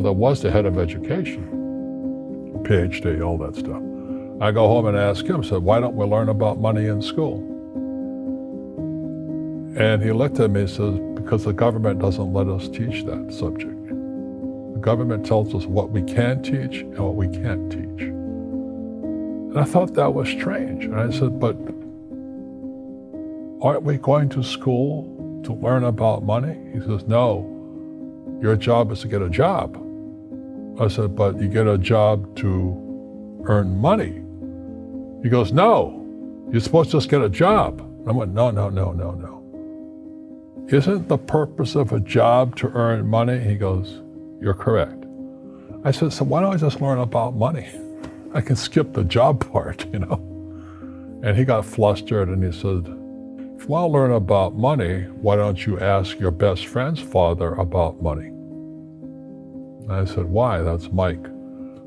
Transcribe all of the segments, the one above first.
There was the head of education, PhD, all that stuff. I go home and ask him, said, why don't we learn about money in school? And he looked at me and says, because the government doesn't let us teach that subject. The government tells us what we can teach and what we can't teach. And I thought that was strange. And I said, but aren't we going to school to learn about money? He says, no, your job is to get a job. I said, but you get a job to earn money. He goes, no, you're supposed to just get a job. I went, no. Isn't the purpose of a job to earn money? He goes, you're correct. I said, so why don't I just learn about money? I can skip the job part, you know? And he got flustered and he said, if you want to learn about money, why don't you ask your best friend's father about money? And I said, why? That's Mike.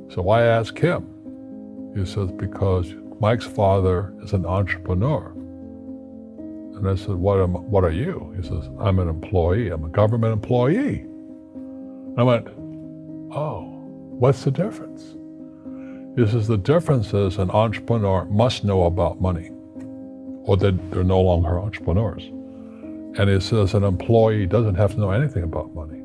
So I asked him. He says, because Mike's father is an entrepreneur. And I said, what are you? He says, I'm an employee. I'm a government employee. And I went, oh, what's the difference? He says, the difference is an entrepreneur must know about money, or they're no longer entrepreneurs. And he says an employee doesn't have to know anything about money,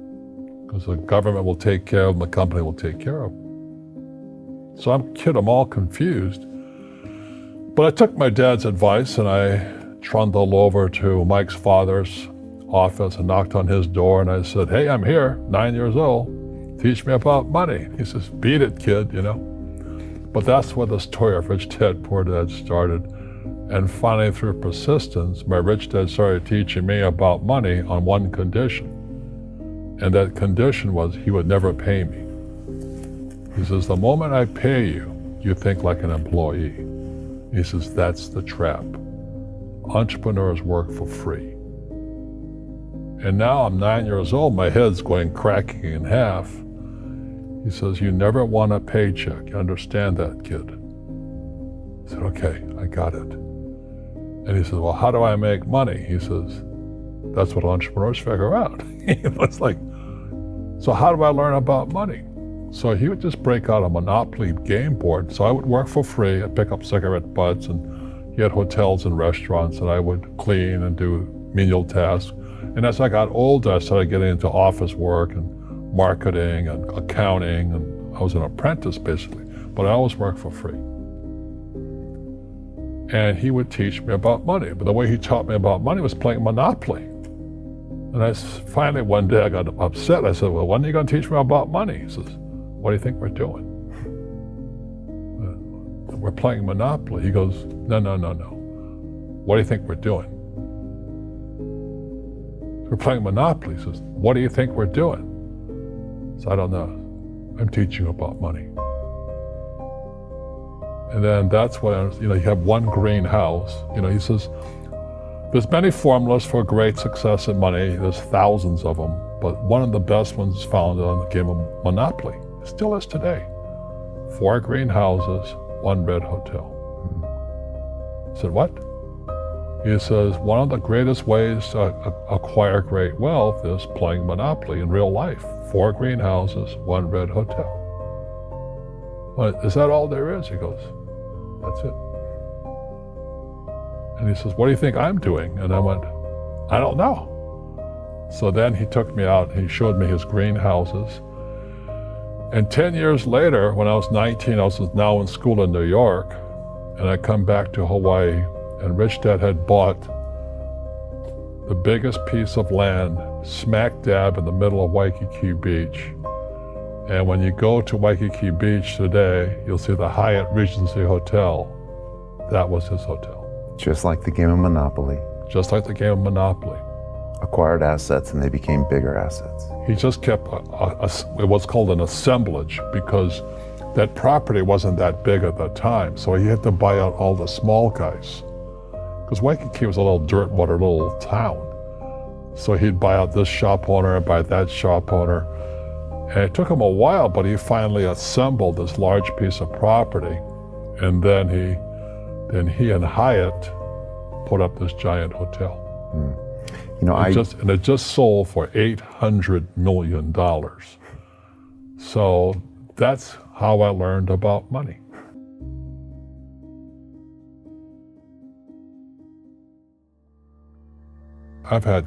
because the government will take care of them, the company will take care of them. So I'm all confused. But I took my dad's advice and I trundled over to Mike's father's office and knocked on his door and I said, hey, I'm here, 9 years old. Teach me about money. He says, beat it, kid, you know. But that's where the story of Rich Dad, Poor Dad started. And finally, through persistence, my rich dad started teaching me about money on one condition. And that condition was he would never pay me. He says, the moment I pay you, you think like an employee. He says, that's the trap. Entrepreneurs work for free. And now I'm 9 years old, my head's cracking in half. He says, you never want a paycheck. You understand that, kid? I said, okay, I got it. And he says, well, how do I make money? He says, that's what entrepreneurs figure out. It's like, so how do I learn about money? So he would just break out a Monopoly game board. So I would work for free. I'd pick up cigarette butts, and he had hotels and restaurants, and I would clean and do menial tasks. And as I got older, I started getting into office work and marketing and accounting, and I was an apprentice basically, but I always worked for free. And he would teach me about money, but the way he taught me about money was playing Monopoly. And finally one day I got upset. I said, well, when are you going to teach me about money? He says, what do you think we're doing? We're playing Monopoly. He goes, no. What do you think we're doing? We're playing Monopoly. He says, what do you think we're doing? So I don't know. I'm teaching you about money. And then that's when, you have one greenhouse. He says, there's many formulas for great success in money. There's thousands of them. But one of the best ones found on the game of Monopoly. It still is today. 4 greenhouses, 1 red hotel. I said, what? He says, one of the greatest ways to acquire great wealth is playing Monopoly in real life. 4 greenhouses, 1 red hotel. Well, is that all there is? He goes, that's it. And he says, what do you think I'm doing? And I went, I don't know. So then he took me out and he showed me his greenhouses. And 10 years later, when I was 19, I was now in school in New York, and I come back to Hawaii, and Rich Dad had bought the biggest piece of land smack dab in the middle of Waikiki Beach. And when you go to Waikiki Beach today, you'll see the Hyatt Regency Hotel. That was his hotel. Just like the game of Monopoly. Just like the game of Monopoly. Acquired assets and they became bigger assets. He just kept what's called an assemblage, because that property wasn't that big at the time. So he had to buy out all the small guys. Because Waikiki was a little dirt water little town. So he'd buy out this shop owner and buy that shop owner. And it took him a while, but he finally assembled this large piece of property. And then he and Hyatt put up this giant hotel. It just sold for $800 million. So that's how I learned about money. I've had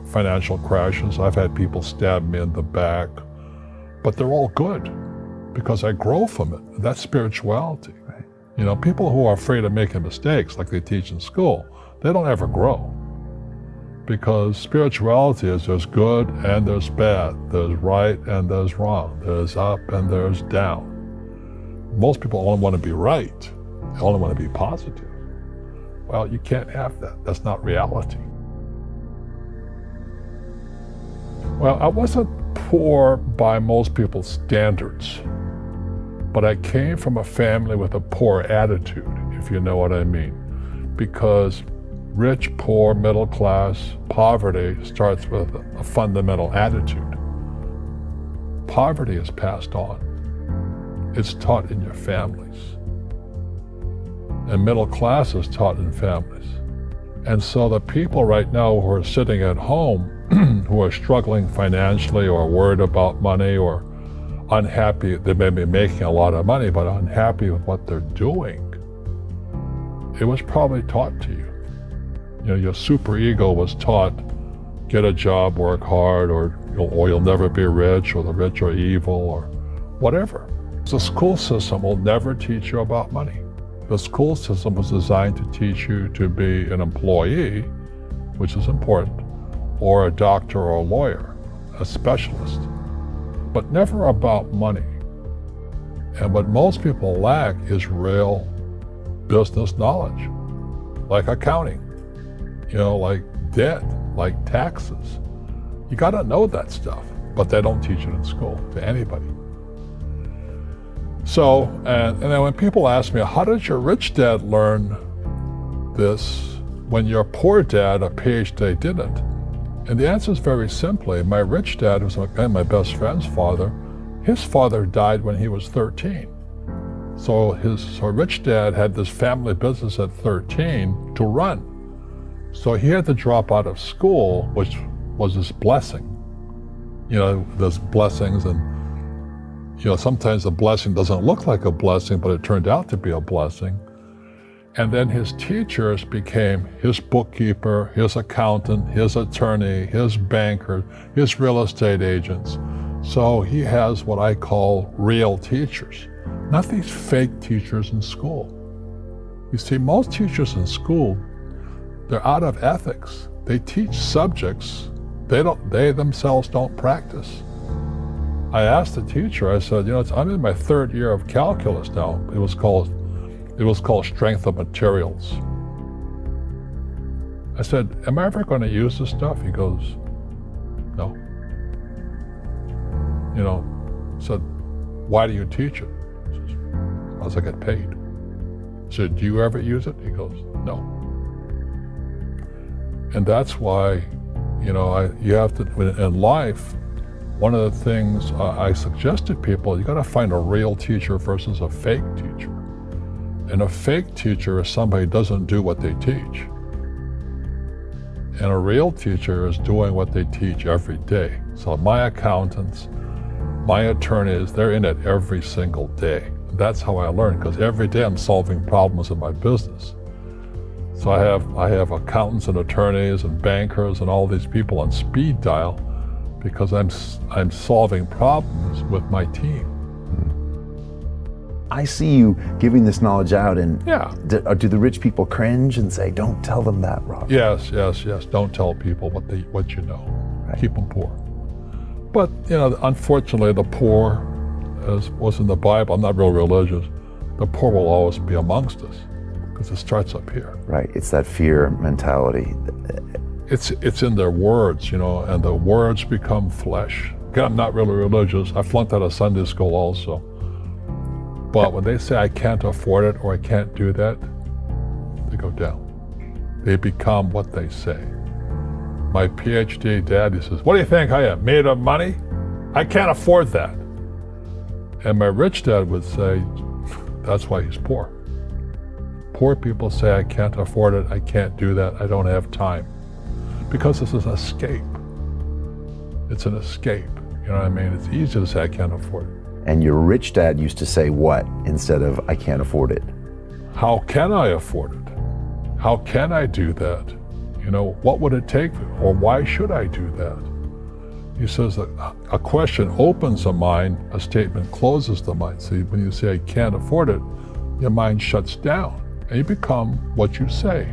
financial crashes. I've had people stab me in the back, but they're all good because I grow from it. That's spirituality. Right. You know, people who are afraid of making mistakes like they teach in school, they don't ever grow. Because spirituality is there's good and there's bad, there's right and there's wrong, there's up and there's down. Most people only want to be right, they only want to be positive. Well, you can't have that. That's not reality. Well, I wasn't poor by most people's standards, but I came from a family with a poor attitude, if you know what I mean. Because rich, poor, middle class, poverty starts with a fundamental attitude. Poverty is passed on. It's taught in your families. And middle class is taught in families. And so the people right now who are sitting at home, who are struggling financially or worried about money or unhappy, they may be making a lot of money, but unhappy with what they're doing, it was probably taught to you. You know, your superego was taught, get a job, work hard, or you'll never be rich, or the rich are evil, or whatever. The school system will never teach you about money. The school system was designed to teach you to be an employee, which is important, or a doctor or a lawyer, a specialist, but never about money. And what most people lack is real business knowledge, like accounting, you know, like debt, like taxes. You gotta know that stuff, but they don't teach it in school to anybody. So, and then when people ask me, how did your rich dad learn this when your poor dad, a PhD, didn't? And the answer is very simply, my rich dad, who's my best friend's father, his father died when he was 13. So rich dad had this family business at 13 to run. So he had to drop out of school, which was his blessing. You know, there's blessings, and you know, sometimes the blessing doesn't look like a blessing, but it turned out to be a blessing. And then his teachers became his bookkeeper, his accountant, his attorney, his banker, his real estate agents. So he has what I call real teachers, not these fake teachers in school. You see, most teachers in school, they're out of ethics. They teach subjects they themselves don't practice. I asked the teacher, I said, you know, I'm in my third year of calculus now. It was called strength of materials. I said, am I ever going to use this stuff? He goes, no. You know, I said, why do you teach it? He says, because I get paid. I said, do you ever use it? He goes, no. And that's why, you know, you have to, in life, one of the things I suggest to people, you got to find a real teacher versus a fake teacher. And a fake teacher is somebody who doesn't do what they teach. And a real teacher is doing what they teach every day. So my accountants, my attorneys, they're in it every single day. That's how I learn, because every day I'm solving problems in my business. So I have accountants and attorneys and bankers and all these people on speed dial because I'm solving problems with my team. I see you giving this knowledge out, and Yeah. do the rich people cringe and say, don't tell them that, Rob? Yes. Don't tell people what you know. Right. Keep them poor. But, you know, unfortunately, the poor, as was in the Bible, I'm not real religious, the poor will always be amongst us because it starts up here. Right, it's that fear mentality. It's in their words, you know, and the words become flesh. Again, I'm not really religious. I flunked out of Sunday school also. But when they say I can't afford it or I can't do that, they go down. They become what they say. My PhD dad, he says, what do you think I am, made of money? I can't afford that. And my rich dad would say, that's why he's poor. Poor people say, I can't afford it, I can't do that, I don't have time. Because this is an escape. It's an escape. You know what I mean? It's easy to say I can't afford it. And your rich dad used to say what instead of I can't afford it? How can I afford it? How can I do that? You know, what would it take, or why should I do that? He says that a question opens the mind, a statement closes the mind. So when you say I can't afford it, your mind shuts down and you become what you say.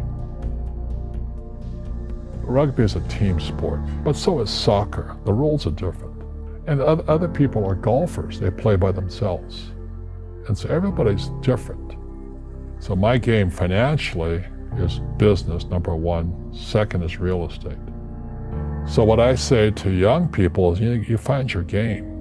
Rugby is a team sport, but so is soccer. The rules are different. And other people are golfers. They play by themselves. And so everybody's different. So my game financially is business, number one. Second is real estate. So what I say to young people is, you find your game.